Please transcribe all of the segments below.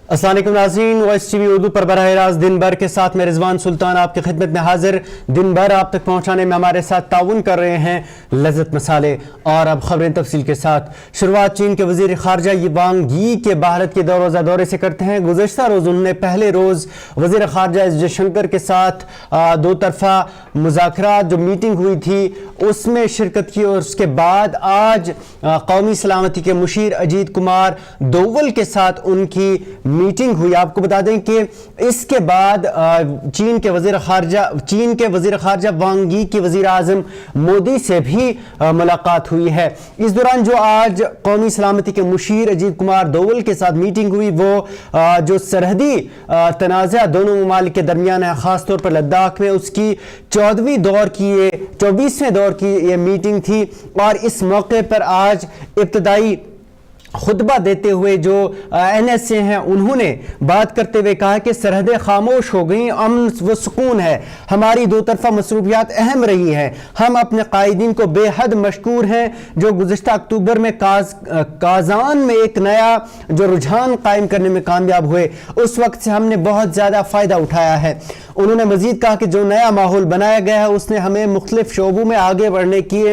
अस्सलाम वालेकुम नाज़रीन, वॉइस टीवी उर्दू पर बराह रास्त दिन भर के साथ में रिजवान सुल्तान आपकी खिदमत में हाजिर। दिन भर आप तक पहुँचाने में हमारे साथ ताउन कर रहे हैं लज़्ज़त मसाले। और अब खबरें तफसील के साथ। शुरुआत चीन के वज़ीर ख़ारजा वांग यी के भारत के दौरोज़ा दौरे से करते हैं। गुज़श्ता रोज़ उन्होंने पहले रोज़ वज़ीर ख़ारजा एस जयशंकर के साथ दो तरफ़ा मुज़ाकरात जो मीटिंग हुई थी उसमें शिरकत की, और उसके बाद आज कौमी सलामती के मुशीर अजीत कुमार डोवल के साथ उनकी मीटिंग हुई। आपको बता दें कि इसके बाद चीन के वज़ीर ख़ारजा वांग यी की वज़ीर आज़म मोदी से भी मुलाकात हुई है। इस दौरान जो आज कौमी सलामती के मुशीर अजीत कुमार डोवल के साथ मीटिंग हुई वो जो सरहदी तनाज़ा दोनों ममालिक के दरमियान है, ख़ास तौर पर लद्दाख में, उसकी 24वें दौर की ये मीटिंग थी। और इस मौके पर आज इब्तदाई खुतबा देते हुए जो NSA हैं उन्होंने बात करते हुए कहा कि सरहदें खामोश हो गई, अमन व सुकून है, हमारी दो तरफा मसरूफियात अहम रही है। हम अपने कायदीन को बेहद मशकूर हैं जो गुज़श्ता अक्टूबर में काज़ान में एक नया जो रुझान कायम करने में कामयाब हुए, उस वक्त से हमने बहुत ज़्यादा फ़ायदा उठाया है। उन्होंने मज़ीद कहा कि जो नया माहौल बनाया गया है उसने हमें मुख्तलिफ शोबों में आगे बढ़ने की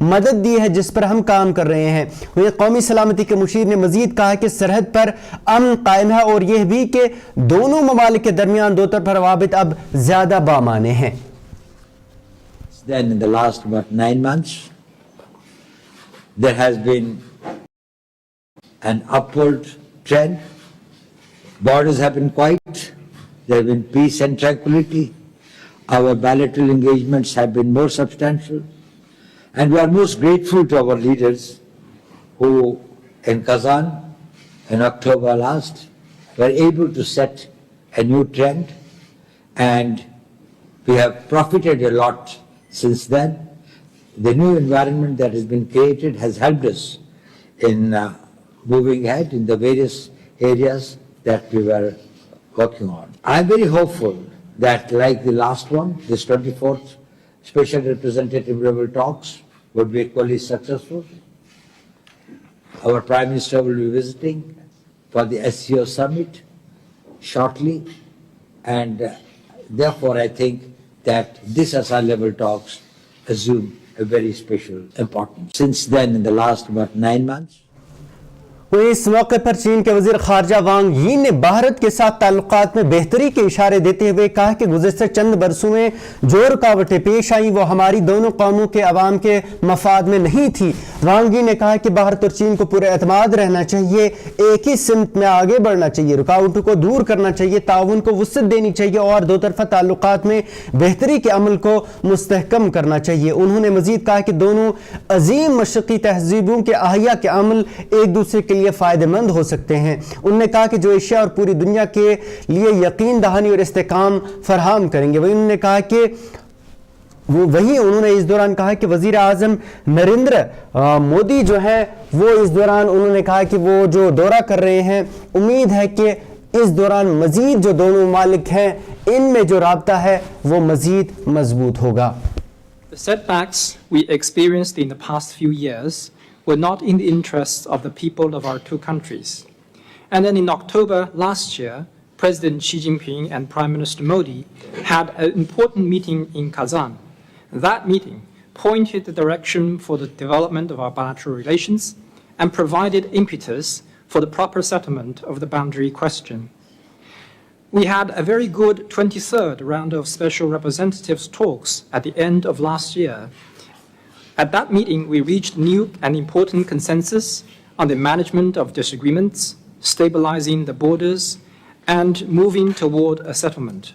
मदद दी है जिस पर हम काम कर रहे हैं। वही कौमी सलामती के मुशीर ने मज़ीद कहा कि सरहद पर अमन कायम है और यह भी कि दोनों ममालिक के दरमियान दो तरफा रवाबित अब ज़्यादा बामाने हैं। Then in the last about 9 months there has been an upward trend. Borders have been quiet. There have been peace and tranquility. Our bilateral engagements have been more substantial. And we are most grateful to our leaders who in Kazan in October last were able to set a new trend. And we have profited a lot since then. The new environment that has been created has helped us in moving ahead in the various areas that we were working on. I'm very hopeful that like the last one, this 24th Special Representative level talks would be equally successful. Our Prime Minister will be visiting for the SCO summit shortly, and therefore I think that this SR level talks assume a very special importance. Since then, in the last about 9 months, इस मौके पर चीन के वज़ीर ख़ारजा वांग यी ने भारत के साथ ताल्लुकात में बेहतरी के इशारे देते हुए कहा कि गुज़श्ता चंद बरसों में जो रुकावटें पेश आई वो हमारी दोनों कौमों के अवाम के मफाद में नहीं थी। वांग यी ने कहा कि भारत और चीन को पूरे एतमाद रहना चाहिए, एक ही सिमत में आगे बढ़ना चाहिए, रुकावटों को दूर करना चाहिए, ताउन को वुसअत देनी चाहिए और दो तरफा ताल्लुकात में बेहतरी के अमल को मुस्तहकम करना चाहिए। उन्होंने मज़ीद कहा कि दोनों अजीम मशरक़ी तहज़ीबों के अहिया के अमल एक दूसरे के लिए फायदेमंद हो सकते हैं। उन्होंने कहा कि जो एशिया और पूरी दुनिया के लिए यकीन दहानी और इस्तेकाम फराहम करेंगे। वहीं उन्होंने कहा कि उन्होंने इस दौरान कहा कि वज़ीर आज़म नरेंद्र मोदी जो है वो इस दौरान उन्होंने कहा कि वो जो दौरा कर रहे हैं, उम्मीद है कि इस दौरान मज़ीद जो दोनों मालिक हैं इनमें जो राब्ता है वो मज़ीद मजबूत होगा। The setbacks we experienced in the past few years were not in the interests of the people of our two countries. And then in October last year, President Xi Jinping and Prime Minister Modi had an important meeting in Kazan. That meeting pointed the direction for the development of our bilateral relations and provided impetus for the proper settlement of the boundary question. We had a very good 23rd round of Special Representatives talks at the end of last year. At that meeting, we reached new and important consensus on the management of disagreements, stabilizing the borders, and moving toward a settlement.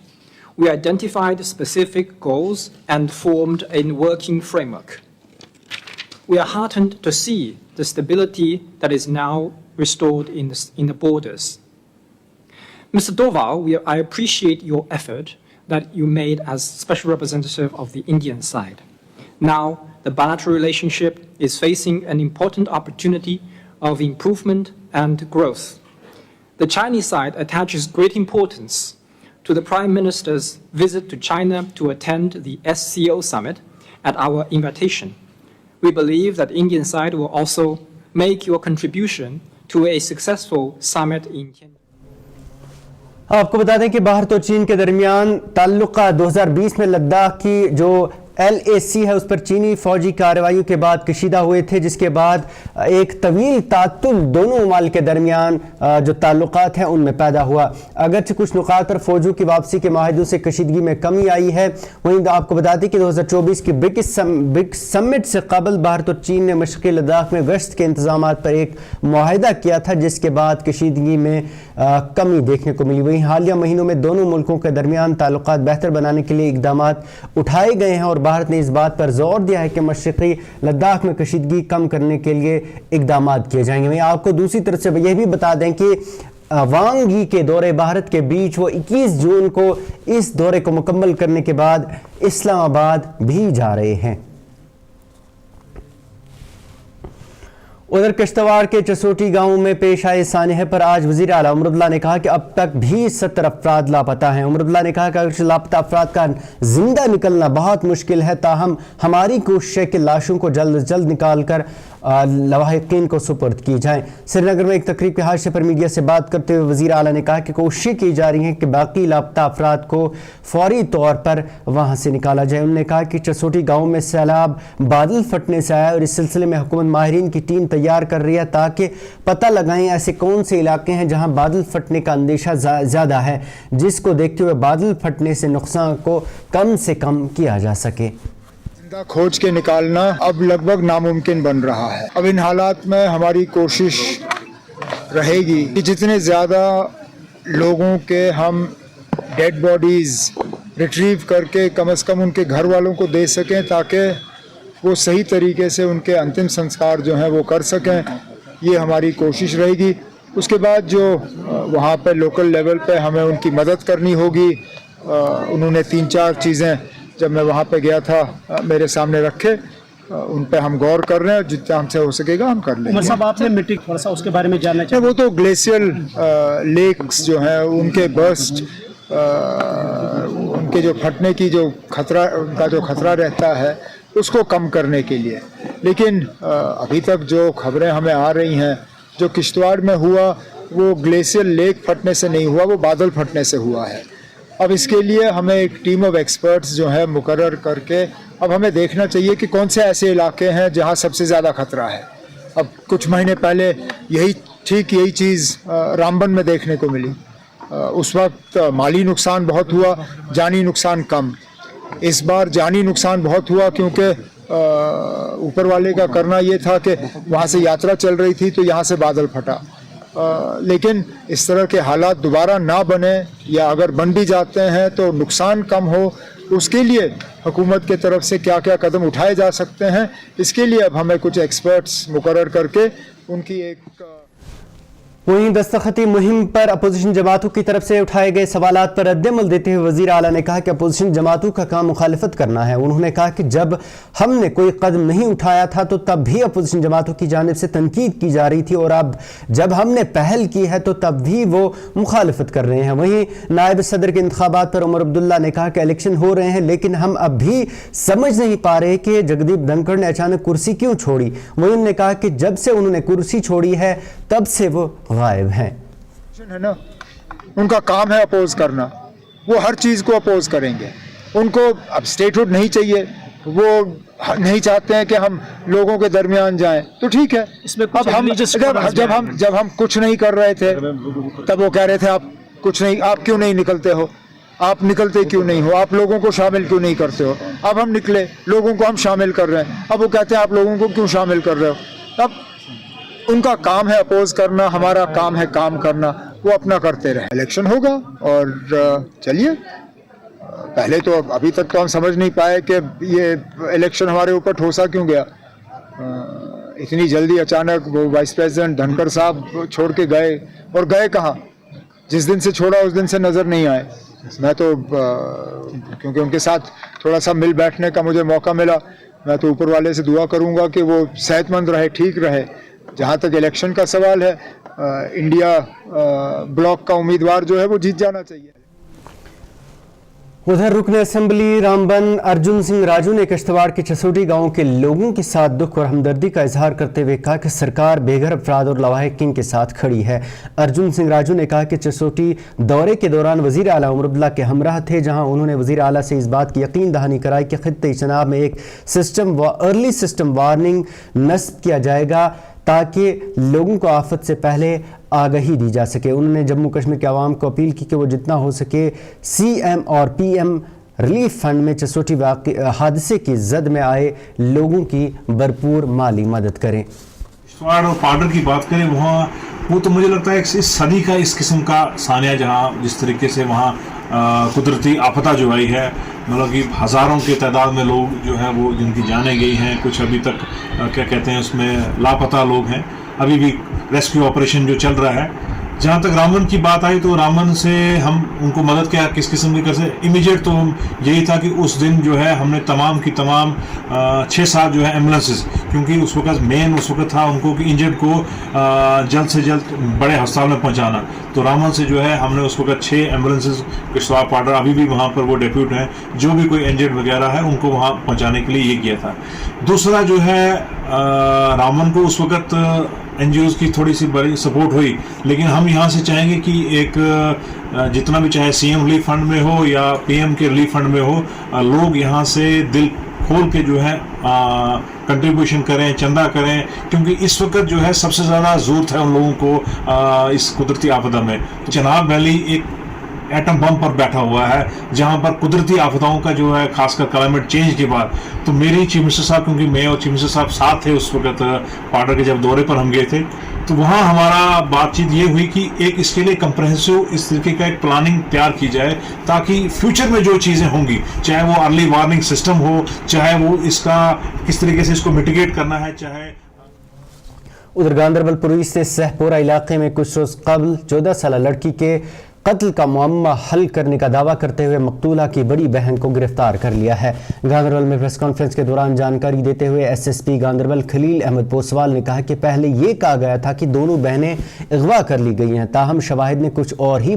We identified specific goals and formed a working framework. We are heartened to see the stability that is now restored in the borders. Mr. Doval, I appreciate your effort that you made as Special Representative of the Indian side. Now, the bilateral relationship is facing an important opportunity of improvement and growth. The Chinese side attaches great importance to the Prime Minister's visit to China to attend the SCO summit at our invitation. We believe that the Indian side will also make your contribution to a successful summit in Kenya. آپ کو بتا دیں کہ بھارت اور چین کے درمیان تعلقات 2020 میں لداخ کی جو LAC ہے اس پر چینی فوجی کارروائیوں کے بعد کشیدہ ہوئے تھے، جس کے بعد ایک طویل تعطل دونوں ممالک کے درمیان جو تعلقات ہیں ان میں پیدا ہوا۔ اگرچہ کچھ نقاط پر فوجوں کی واپسی کے معاہدوں سے کشیدگی میں کمی آئی ہے، وہیں آپ کو بتا دیں کہ 2024 کی برکس سمٹ سے قبل بھارت اور چین نے مشرقی لداخ میں گشت کے انتظامات پر ایک معاہدہ کیا تھا، جس کے بعد کشیدگی میں کمی دیکھنے کو ملی۔ وہیں حالیہ مہینوں میں دونوں ملکوں کے درمیان تعلقات بہتر بنانے کے لیے اقدامات اٹھائے گئے ہیں، اور بھارت نے اس بات پر زور دیا ہے کہ مشرقی لداخ میں کشیدگی کم کرنے کے لیے اقدامات کیے جائیں گے۔ میں آپ کو دوسری طرف سے یہ بھی بتا دیں کہ وانگ یی کے دورے بھارت کے بیچ وہ 21 جون کو اس دورے کو مکمل کرنے کے بعد اسلام آباد بھی جا رہے ہیں۔ ادھر کشتواڑ کے چسوٹی گاؤں میں پیش آئے سانحے پر آج وزیر اعلیٰ عمر عبداللہ نے کہا کہ اب تک بھی 70 افراد لاپتہ ہیں۔ عمر عبداللہ نے کہا کہ اگر لاپتہ افراد کا زندہ نکلنا بہت مشکل ہے، تاہم ہماری کوشش ہے کہ لاشوں کو جلد از جلد نکال کر لواحقین کو سپرد کی جائیں۔ سری نگر میں ایک تقریب کے حادثے پر میڈیا سے بات کرتے ہوئے وزیر اعلیٰ نے کہا کہ کوششیں کی جا رہی ہیں کہ باقی لاپتہ افراد کو فوری طور پر وہاں سے نکالا جائے۔ انہوں نے کہا کہ چسوٹی گاؤں میں سیلاب بادل پھٹنے سے آیا اور اس سلسلے میں حکومت ماہرین کی ٹیم تیار کر رہی ہے تاکہ پتہ لگائیں ایسے کون سے علاقے ہیں جہاں بادل پھٹنے کا اندیشہ زیادہ ہے، جس کو دیکھتے ہوئے بادل پھٹنے سے نقصان کو کم سے کم کیا جا سکے۔ زندہ کھوج کے نکالنا اب لگ بھگ ناممکن بن رہا ہے۔ اب ان حالات میں ہماری کوشش رہے گی کہ جتنے زیادہ لوگوں کے ہم ڈیڈ باڈیز ریٹریو کر کے کم از کم ان کے گھر والوں کو دے سکیں تاکہ وہ صحیح طریقے سے ان کے انتم سنسکار جو ہیں وہ کر سکیں، یہ ہماری کوشش رہے گی۔ اس کے بعد جو وہاں پہ لوکل لیول پہ ہمیں ان کی مدد کرنی ہوگی، انہوں نے 3-4 چیزیں جب میں وہاں پہ گیا تھا میرے سامنے رکھے، ان پہ ہم غور کر رہے ہیں، جتنا ہم سے ہو سکے گا ہم کر لیں گے۔ عمر صاحب آپ نے میٹرک تھوڑا سا اس کے بارے میں جاننا چاہیے۔ وہ تو گلیشیل لیکس جو ہیں ان کے برسٹ، ان کے جو پھٹنے کی جو خطرہ، ان کا جو خطرہ رہتا ہے اس کو کم کرنے کے لیے، لیکن ابھی تک جو خبریں ہمیں آ رہی ہیں جو کشتواڑ میں ہوا وہ گلیشیل لیک پھٹنے سے نہیں ہوا، وہ بادل پھٹنے سے ہوا ہے۔ اب اس کے لیے ہمیں ایک ٹیم آف ایکسپرٹس جو ہے مقرر کر کے اب ہمیں دیکھنا چاہیے کہ کون سے ایسے علاقے ہیں جہاں سب سے زیادہ خطرہ ہے۔ اب کچھ مہینے پہلے یہی چیز رامبن میں دیکھنے کو ملی، اس وقت مالی نقصان بہت ہوا، جانی نقصان کم۔ اس بار جانی نقصان بہت ہوا کیونکہ اوپر والے کا کرنا یہ تھا کہ وہاں سے یاترا چل رہی تھی تو یہاں سے بادل پھٹا، لیکن اس طرح کے حالات دوبارہ نہ بنے، یا اگر بن بھی جاتے ہیں تو نقصان کم ہو، اس کے لیے حکومت کے طرف سے کیا کیا قدم اٹھائے جا سکتے ہیں، اس کے لیے اب ہمیں کچھ ایکسپرٹس مقرر کر کے ان کی ایک وہیں دستخطی مہم پر اپوزیشن جماعتوں کی طرف سے اٹھائے گئے سوالات پر رد عمل دیتے ہوئے وزیر اعلیٰ نے کہا کہ اپوزیشن جماعتوں کا کام مخالفت کرنا ہے۔ انہوں نے کہا کہ جب ہم نے کوئی قدم نہیں اٹھایا تھا تو تب بھی اپوزیشن جماعتوں کی جانب سے تنقید کی جا رہی تھی، اور اب جب ہم نے پہل کی ہے تو تب بھی وہ مخالفت کر رہے ہیں۔ وہیں نائب صدر کے انتخابات پر عمر عبداللہ نے کہا کہ الیکشن ہو رہے ہیں لیکن ہم اب بھی سمجھ نہیں پا رہے کہ جگدیپ دھنکڑ نے اچانک کرسی کیوں چھوڑی۔ وہیں انہوں نے کہا کہ جب سے انہوں نے کرسی چھوڑی ہے تب سے وہ غائب ہیں۔ ہے نا، ان کا کام ہے اپوز کرنا، وہ ہر چیز کو اپوز کریں گے۔ ان کو اب اسٹیٹ ہوڈ نہیں چاہیے، وہ نہیں چاہتے ہیں کہ ہم لوگوں کے درمیان جائیں، تو ٹھیک ہے۔ اس میں اب ہم جب ہم کچھ نہیں کر رہے تھے تب وہ کہہ رہے تھے آپ کیوں نہیں نکلتے ہو، آپ نکلتے کیوں نہیں ہو، آپ لوگوں کو شامل کیوں نہیں کرتے ہو۔ اب ہم نکلے، لوگوں کو ہم شامل کر رہے ہیں، اب وہ کہتے ہیں آپ لوگوں کو کیوں شامل کر رہے ہو۔ اب ان کا کام ہے اپوز کرنا، ہمارا کام ہے کام کرنا، وہ اپنا کرتے رہے۔ الیکشن ہوگا اور چلیے، پہلے تو ابھی تک تو ہم سمجھ نہیں پائے کہ یہ الیکشن ہمارے اوپر ٹھوسا کیوں گیا، اتنی جلدی اچانک وہ وائس پریزیڈنٹ دھنکڑ صاحب چھوڑ کے گئے، اور گئے کہاں؟ جس دن سے چھوڑا اس دن سے نظر نہیں آئے۔ میں تو کیونکہ ان کے ساتھ تھوڑا سا مل بیٹھنے کا مجھے موقع ملا، میں تو اوپر والے سے دعا کروں گا کہ وہ صحت مند رہے، ٹھیک رہے۔ جہاں تک الیکشن کا سوال ہے، انڈیا بلاک کا امیدوار جو ہے وہ جیت جانا چاہیے۔ उधर रुकन असेंबली रामबन अर्जुन सिंह राजू ने किश्तवाड़ के छसोटी गांव के लोगों के साथ दुख और हमदर्दी का इजहार करते हुए कहा कि सरकार बेघर अफराद और लवाहिकीन के साथ खड़ी है। अर्जुन सिंह राजू ने कहा कि छसोटी दौरे के दौरान वज़ीर आला उमर अब्दुल्ला के हमराह थे, जहां उन्होंने वज़ीर आला से इस बात की यकीन दहानी कराई कि खित्ते चनाब में एक अर्ली सिस्टम वार्निंग नस्ब किया जाएगा ताकि लोगों को आफत से पहले आगाही दी जा सके। उन्होंने जम्मू कश्मीर के अवाम को अपील की कि वो जितना हो सके CM और PM रिलीफ फंड में छसोटी हादसे की जद में आए लोगों की भरपूर माली मदद करें। किश्तवाड़ और पाडर की बात करें, वहाँ वो तो मुझे लगता है इस सदी का इस किस्म का सानिया, जहाँ जिस तरीके से वहाँ कुदरती आफता जो आई है, मतलब कि हज़ारों के तादाद में लोग जो हैं वो जिनकी जानें गई हैं, कुछ अभी तक क्या कहते हैं उसमें लापता लोग हैं, अभी भी रेस्क्यू ऑपरेशन जो चल रहा है। जहाँ तक रामबन की बात आई तो रामबन से हम उनको मदद क्या किस किस्म की कर सकते, इमीडिएट तो यही था कि उस दिन जो है हमने तमाम की तमाम 6-7 जो है एम्बुलेंसेस, क्योंकि उस वक्त था उनको कि इंजर्ड को जल्द से जल्द बड़े अस्पताल में पहुंचाना। तो रामबन से जो है हमने उस वक्त 6 एम्बुलेंसेस किश्तवाड़ पाडर, अभी भी वहाँ पर वो डेप्यूट हैं, जो भी कोई इंजर्ड वगैरह है उनको वहाँ पहुँचाने के लिए ये किया था। दूसरा जो है रामबन को उस वक्त NGOs की थोड़ी सी बड़ी सपोर्ट हुई, लेकिन हम यहाँ से चाहेंगे कि एक जितना भी चाहे CM रिलीफ फंड में हो या PM के रिलीफ फंड में हो, लोग यहाँ से दिल खोल के जो है कंट्रीब्यूशन करें, चंदा करें, क्योंकि इस वक्त जो है सबसे ज़्यादा ज़रूरत है उन लोगों को इस कुदरती आपदा में। चिनाब वैली एक एटम बम पर बैठा हुआ है, जहां पर कुदरती आफताओं का जो है खासकर क्लाइमेट चेंज के बाद, तो मेरी चीफ मिनिस्टर साहब, क्योंकि मैं और चीफ मिनिस्टर साहब साथ थे उस वक्त पाडर के जब दौरे पर हम गए थे, तो वहाँ हमारा बातचीत ये हुई कि एक इसके लिए कंप्रहेंसिव इस तरीके का एक प्लानिंग तैयार की जाए, ताकि फ्यूचर में जो चीज़ें होंगी, चाहे वो अर्ली वार्निंग सिस्टम हो, चाहे वो इसका किस तरीके से इसको मिटिगेट करना है, चाहे। उधर गांदरबल पुलिस ने सहपोरा इलाके में कुछ रोज कबल 14 साल लड़की के कत्ल का मामला हल करने का दावा करते हुए मकतूला की बड़ी बहन को गिरफ्तार कर लिया है। गांदरबल में प्रेस कॉन्फ्रेंस के दौरान जानकारी देते हुए SSP गांदरबल खलील अहमद पोसवाल ने कहा कि पहले ये कहा गया था कि दोनों बहनें अगवा कर ली गई हैं, ताहम शवाहिद ने कुछ और ही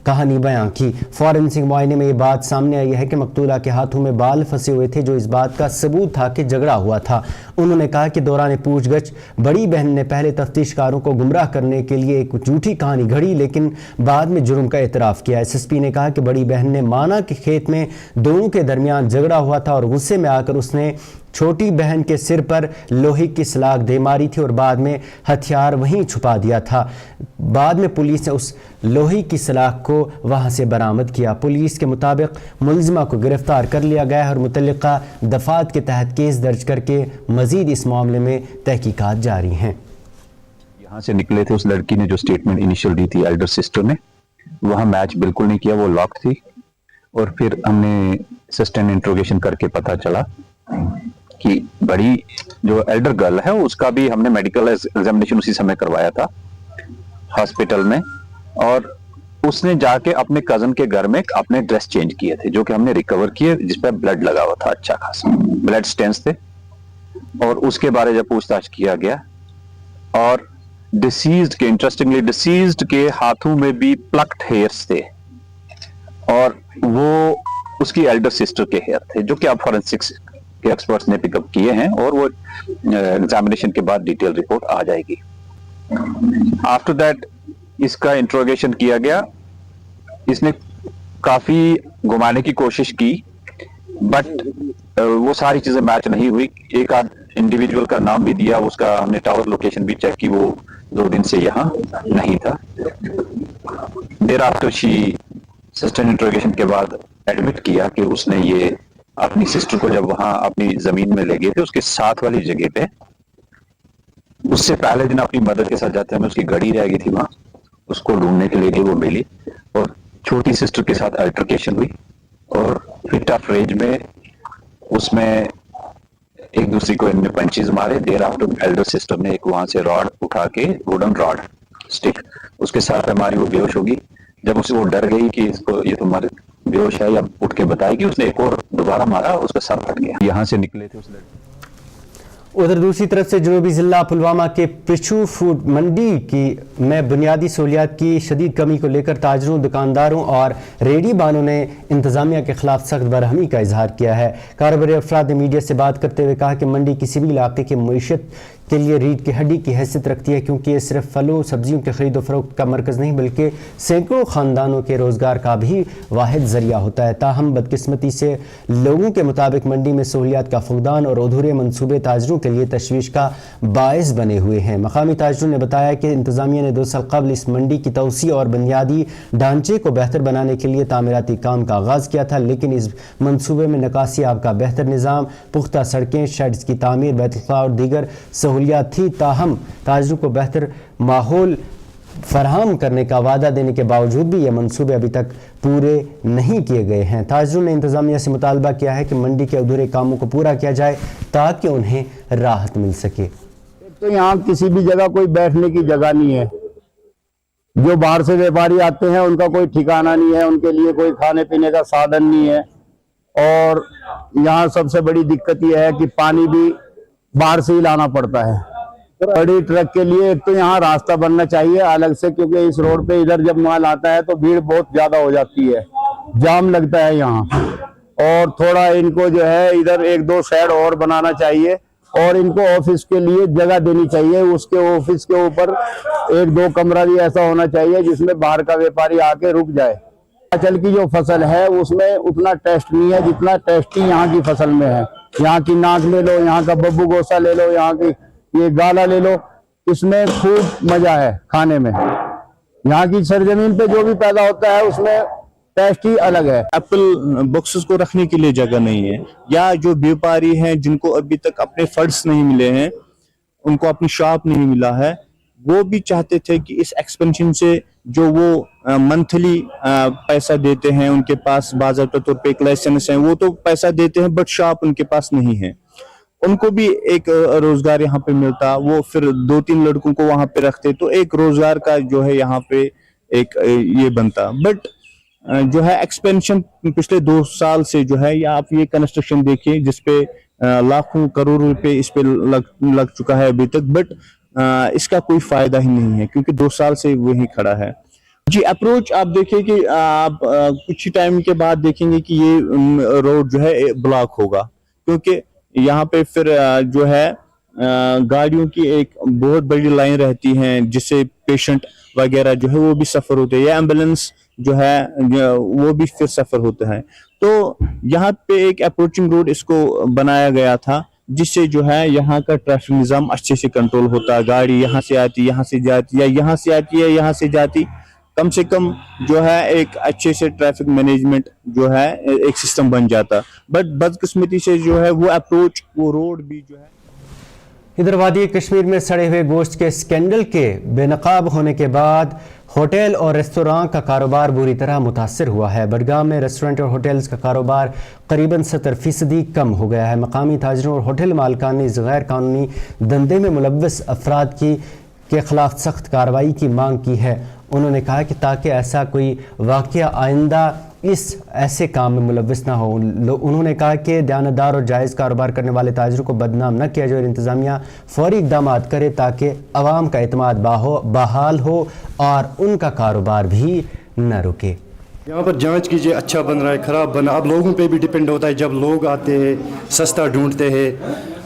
कहानी बयां की। फॉरेंसिक मुआयने में ये बात सामने आई है कि मकतूला के हाथों में बाल फंसे हुए थे, जो इस बात का सबूत था कि झगड़ा हुआ था। उन्होंने कहा कि दौरान पूछगछ बड़ी बहन ने पहले तफ्तीशकारों को गुमराह करने के लिए एक झूठी कहानी घड़ी, लेकिन बाद में जुर्म का एतराफ़ किया। SSP ने कहा कि बड़ी बहन ने माना कि खेत में दोनों के दरमियान झगड़ा हुआ था और गुस्से में आकर उसने छोटी बहन के सिर पर लोहे की सलाख दे मारी थी और बाद में हथियार वहीं छुपा दिया था। बाद में पुलिस ने उस लोहे की सलाख को वहां से बरामद किया। पुलिस के मुताबिक मुलजिमा को गिरफ्तार कर लिया गया है और मुतल्लिका दफात के तहत केस दर्ज करके मजीद इस मामले में तहकीकात जारी हैं। यहाँ से निकले थे, उस लड़की ने जो स्टेटमेंट इनिशियल दी थी एल्डर सिस्टर ने, वहाँ मैच बिल्कुल नहीं किया, वो लॉक थी। और फिर हमने सस्टेन इंट्रोगेशन करके पता चला कि बड़ी जो एल्डर गर्ल है उसका भी हमने मेडिकल एग्जामिनेशन उसी समय करवाया था हॉस्पिटल में, और उसने जाके अपने कजन के घर में अपने ड्रेस चेंज किए थे, जो कि हमने रिकवर किए, जिस पर ब्लड लगा हुआ था, अच्छा खासा ब्लड स्टेन्स थे। और उसके बारे जब पूछताछ किया गया, और डिसीज्ड के, इंटरेस्टिंगली डिसीज्ड के हाथों में भी प्लक्ड हेयर्स थे, और वो उसकी एल्डर सिस्टर के हेयर थे, जो कि अब फॉरेंसिक्स के एक्सपर्ट्स ने पिकअप किए हैं, और वो एग्जामिनेशन के बाद डिटेल रिपोर्ट आ जाएगी। आफ्टर दैट इसका इंट्रोगेशन किया गया, इसने काफी घुमाने की कोशिश की, बट वो सारी चीजें मैच नहीं हुई। एक आध इंडिविजुअल का नाम भी दिया, उसका हमने टावर लोकेशन भी चेक की, वो 2 दिन से यहाँ नहीं था। There after she sustain interrogation के बाद एडमिट किया कि उसने ये अपनी सिस्टर को जब वहां अपनी जमीन में ले गए थे, उसके साथ वाली जगह पे, उससे पहले दिन अपनी मदर के साथ जाते हैं, उसकी गाड़ी रह गई थी वहां, उसको ढूंढने के लिए गई, वो मिली, और छोटी सिस्टर के साथ अल्टरकेशन हुई, और फिट ऑफ रेंज में उसमें एक दूसरे को इनमें पंचेस मारे। देर आफ्टर एल्डर सिस्टर ने एक वहां से रॉड उठा के, वुडन रॉड स्टिक, उसके साथ हमारी वो बेहोश होगी। जब उसे वो डर गई कि इसको ये तुम्हारे बेहोश है, या उठ के बताएगी, उसने एक और दोबारा मारा, उसका सर फट गया। यहाँ से निकले थे उस लड़के। उधर दूसरी तरफ से जनूबी ज़िला पुलवामा के पिछू फूड मंडी में बुनियादी सहूलियात की शदीद कमी को लेकर ताजरों, दुकानदारों और रेडी बानों ने इंतज़ामिया के खिलाफ सख्त बरहमी का इजहार किया है। कारोबारी अफराद ने मीडिया से बात करते हुए कहा कि मंडी किसी भी इलाके की मईशत के लिए रीढ़ की हड्डी की हैसियत रखती है, क्योंकि ये सिर्फ फलों सब्जियों के खरीदो फरोख्त का मरकज़ नहीं बल्कि सैकड़ों ख़ानदानों के रोज़गार का भी वाहिद ज़रिया होता है। ताहम बदकिस्मती से लोगों के मुताबिक मंडी में सहूलियात का फुकदान और अधूरे मनसूबे ताजरों के लिए तशवीश का बायस बने हुए हैं। मकामी ताजरों ने बताया कि इंतज़ामिया ने 2 साल कबल इस मंडी की तौसी और बुनियादी ढांचे को बेहतर बनाने के लिए तामीराती काम का आगाज़ किया था, लेकिन इस मनसूबे में निकासी आब का बेहतर निज़ाम, पुख्ता सड़कें, शेड्स की तामीर, बैतुल्ख़ला और दीगर सहूलियात थी। ताहम ताजरों को बेहतर माहौल फराहम करने का वादा देने के बावजूद भी ये मंसूबे अभी तक पूरे नहीं किए गए हैं। ताजरों ने इंतज़ामिया से मुतालबा किया है कि मंडी के अधूरे कामों को पूरा किया जाए ताकि उन्हें राहत मिल सके। तो यहाँ किसी भी जगह कोई बैठने की जगह नहीं है। जो बाहर से व्यापारी आते हैं उनका कोई ठिकाना नहीं है, उनके लिए कोई खाने पीने का साधन नहीं है। और यहाँ सबसे बड़ी दिक्कत यह है कि पानी भी बाहर से ही लाना पड़ता है। बड़ी ट्रक के लिए एक तो यहाँ रास्ता बनना चाहिए अलग से, क्योंकि इस रोड पे इधर जब माल आता है तो भीड़ बहुत ज्यादा हो जाती है, जाम लगता है यहाँ। और थोड़ा इनको जो है इधर 1-2 शेड और बनाना चाहिए और इनको ऑफिस के लिए जगह देनी चाहिए। उसके ऑफिस के ऊपर 1-2 कमरा भी ऐसा होना चाहिए जिसमें बाहर का व्यापारी आके रुक जाए। हिमाचल की जो फसल है उसमें उतना टेस्ट नहीं है जितना टेस्ट यहाँ की फसल में है। यहाँ की नाक ले लो, यहाँ का बब्बू गोसा ले लो, यहाँ की ये गाला ले लो, इसमें खूब मजा है खाने में। यहाँ की सरजमीन पे जो भी पैदा होता है उसमें टेस्ट ही अलग है। एप्पल बॉक्सेस को रखने के लिए जगह नहीं है, या जो व्यापारी हैं जिनको अभी तक अपने फंड्स नहीं मिले हैं, उनको अपनी शॉप नहीं मिला है, वो भी चाहते थे कि इस एक्सपेंशन से जो वो मंथली पैसा देते हैं, उनके पास बाज़ाब्ता तौर पे एक लाइसेंस है, वो तो पैसा देते हैं बट शॉप उनके पास नहीं है। उनको भी एक रोजगार यहाँ पे मिलता, वो फिर 2-3 लड़कों को वहां पे रखते तो एक रोजगार का जो है यहाँ पे एक ये बनता। बट जो है एक्सपेंशन पिछले 2 साल से जो है, या आप ये कंस्ट्रक्शन देखिए जिसपे लाखों करोड़ रुपए इस पे लग चुका है अभी तक, बट इसका कोई फायदा ही नहीं है क्योंकि 2 साल से वही खड़ा है। जी अप्रोच आप देखिए कि आप कुछ ही टाइम के बाद देखेंगे कि ये रोड जो है ब्लॉक होगा, क्योंकि यहाँ पे फिर जो है गाड़ियों की एक बहुत बड़ी लाइन रहती है जिससे पेशेंट वगैरह जो है वो भी सफर होते हैं, या एम्बुलेंस जो है वो भी फिर सफर होते हैं। तो यहाँ पे एक अप्रोचिंग रोड इसको बनाया गया था जिससे जो है यहाँ का ट्रैफिक निज़ाम अच्छे से कंट्रोल होता है। गाड़ी यहाँ से आती, यहाँ से जाती, या यहाँ से आती है यहाँ से जाती, कम से कम जो है एक अच्छे से ट्रैफिक मैनेजमेंट जो है एक सिस्टम बन जाता। बट बदकिस्मती से जो है वो अप्रोच, वो रोड भी जो है। इधर वादी कश्मीर में सड़े हुए गोश्त के स्कैंडल के बेनकाब होने के बाद होटल और रेस्तोरां का कारोबार बुरी तरह मुतासर हुआ है। बडगाम में रेस्टोरेंट और होटल्स का कारोबार करीबन 70% कम हो गया है। मकामी ताजरों और होटल मालिकान ने इस गैर कानूनी धंधे में मुलव्वस अफराद के खिलाफ सख्त कार्रवाई की मांग की है। उन्होंने कहा कि ताकि ऐसा कोई वाक़या आइंदा इस ऐसे काम में मुलव्वस ना हो। उन्होंने कहा कि दयानतदार और जायज़ कारोबार करने वाले ताजरों को बदनाम न किया जाए और इंतज़ामिया फौरी इक़दाम करे ताकि अवाम का एतमाद बहाल हो और उनका कारोबार भी न रुके। यहाँ पर जांच कीजिए, अच्छा बन रहा है, ख़राब बना, अब लोगों पे भी डिपेंड होता है। जब लोग आते हैं सस्ता ढूंढते हैं,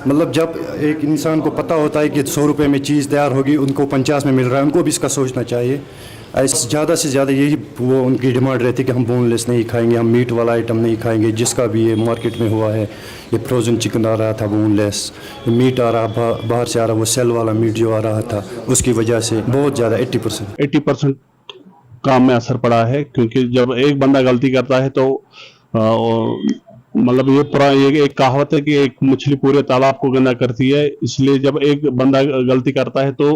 मतलब जब एक इंसान को पता होता है कि 100 रुपये में चीज़ तैयार होगी, उनको 50 में मिल रहा है, उनको भी इसका सोचना चाहिए। ऐसे ज़्यादा से ज़्यादा यही वो उनकी डिमांड रहती है कि हम बोनलेस नहीं खाएंगे, हम मीट वाला आइटम नहीं खाएंगे। जिसका भी ये मार्केट में हुआ है, ये फ्रोज़न चिकन आ रहा था बोनलेस, मीट आ रहा बाहर से आ रहा, वो सेल वाला मीट जो आ रहा था, उसकी वजह से बहुत ज़्यादा 80% काम में असर पड़ा है। क्योंकि जब एक बंदा गलती करता है तो मतलब ये एक कहावत है कि एक मछली पूरे तालाब को गंदा करती है, इसलिए जब एक बंदा गलती करता है तो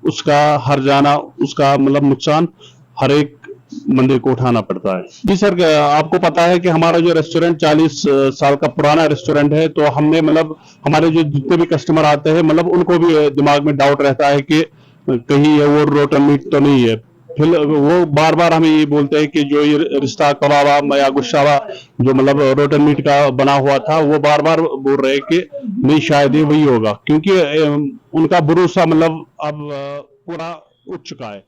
उसका हर जाना, उसका मतलब नुकसान हर एक बंदे को उठाना पड़ता है। जी सर, आपको पता है कि हमारा जो रेस्टोरेंट 40 साल का पुराना रेस्टोरेंट है, तो हमने मतलब हमारे जो जितने भी कस्टमर आते हैं मतलब उनको भी दिमाग में डाउट रहता है कि कहीं वो रोटन मीट तो नहीं है। फिर वो बार बार हमें ये बोलते हैं कि जो ये रिश्ता कबाबा या गुस्सावा जो मतलब रोटन मीट का बना हुआ था, वो बार बार बोल रहे हैं कि नहीं शायद ये वही होगा, क्योंकि उनका भरोसा मतलब अब पूरा उठ चुका है।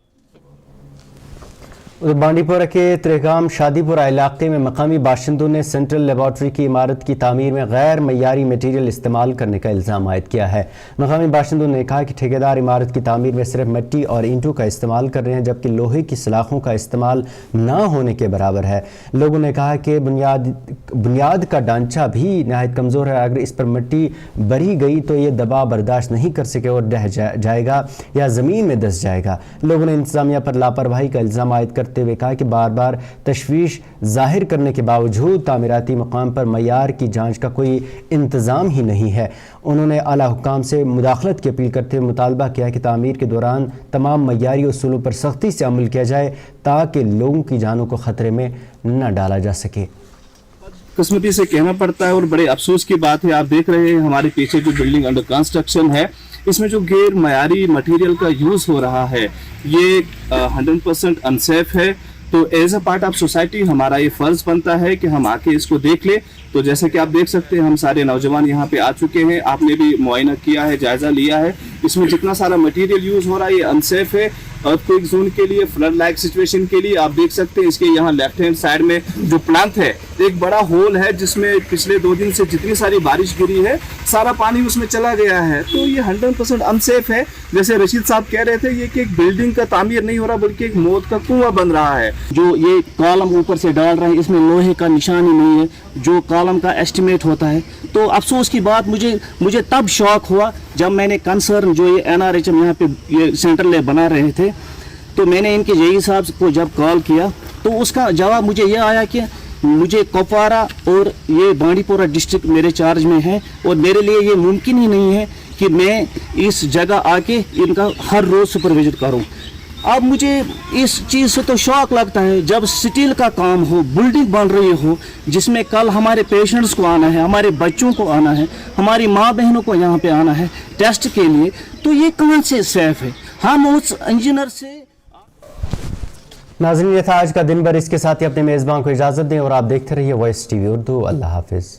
उधर बांडीपुरा के त्रेगाम शादीपुरा इलाके में मकामी बाशिंदों ने सेंट्रल लेबॉर्ट्री की इमारत की तामीर में गैर मयारी मटीरियल इस्तेमाल करने का इल्ज़ाम आयद किया है। मकामी बाशिंदों ने कहा कि ठेकेदार इमारत की तामीर में सिर्फ मिट्टी और ईंटों का इस्तेमाल कर रहे हैं, जबकि लोहे की सलाखों का इस्तेमाल ना होने के बराबर है। लोगों ने कहा कि बुनियाद का ढांचा भी नहायत कमज़ोर है। अगर इस पर मिट्टी भरी गई तो ये दबाव बर्दाश्त नहीं कर सके और ढह जाएगा या ज़मीन में धंस जाएगा। लोगों ने इंतज़ामिया पर लापरवाही का इल्ज़ाम आयद करते हुए कहा कि बार बार तशवीश जाहिर करने के बावजूद तामीराती मकाम पर मयार की जांच का कोई इंतज़ाम ही नहीं है। उन्होंने आला हुक्काम से मुदाखलत की अपील करते हुए मुतालबा किया कि तामीर के दौरान तमाम मयारी उसूलों पर सख्ती से अमल किया जाए ताकि लोगों की जानों को ख़तरे में न डाला जा सके। किस्मती से कहना पड़ता है और बड़े अफसोस की बात है, आप देख रहे हैं हमारे पीछे जो बिल्डिंग अंडर कंस्ट्रक्शन है, इसमें जो गैर मयारी मटेरियल का यूज़ हो रहा है ये 100% अनसेफ है। तो as a part of society हमारा ये फ़र्ज़ बनता है कि हम आके इसको देख लें। तो जैसे कि आप देख सकते हैं हम सारे नौजवान यहाँ पे आ चुके हैं, आपने भी मुआयना किया है, जायज़ा लिया है। इसमें जितना सारा मटेरियल यूज़ हो रहा है ये अनसेफ है। अर्थक्वेक जोन के लिए, फ्लड लाइक सिचुएशन के लिए आप देख सकते हैं इसके यहाँ लेफ्ट हैंड साइड में जो प्लांट है एक बड़ा होल है जिसमें पिछले 2 दिन से जितनी सारी बारिश गिरी है सारा पानी उसमें चला गया है। तो ये 100% अनसेफ है। जैसे रशीद साहब कह रहे थे ये कि एक बिल्डिंग का तामीर नहीं हो रहा बल्कि एक मौत का कुआं बन रहा है। जो ये कॉलम ऊपर से डाल रहे हैं इसमें लोहे का निशान ही नहीं है जो कॉलम का एस्टिमेट होता है। तो अफसोस की बात मुझे तब शौक हुआ जब मैंने कंसर्न जो ये NRHM यहाँ पे ये सेंट्रल लैब बना रहे थे, तो मैंने इनके जेई साहब को जब कॉल किया तो उसका जवाब मुझे ये आया कि मुझे कुपवारा और ये बांडीपुरा डिस्ट्रिक्ट मेरे चार्ज में है और मेरे लिए ये मुमकिन ही नहीं है कि मैं इस जगह आके इनका हर रोज़ सुपरविजन करूं। अब मुझे इस चीज़ से तो शौक लगता है जब स्टील का काम हो, बिल्डिंग बन रही हो जिसमें कल हमारे पेशेंट्स को आना है, हमारे बच्चों को आना है, हमारी माँ बहनों को यहाँ पे आना है टेस्ट के लिए, तो ये कहाँ से सेफ है। हम उस इंजीनियर से नाज़रीन ये था आज का दिन भर। इसके साथ ही अपने मेज़बान को इजाज़त दें और आप देखते रहिए वॉइस TV उर्दू। अल्लाह हाफिज़।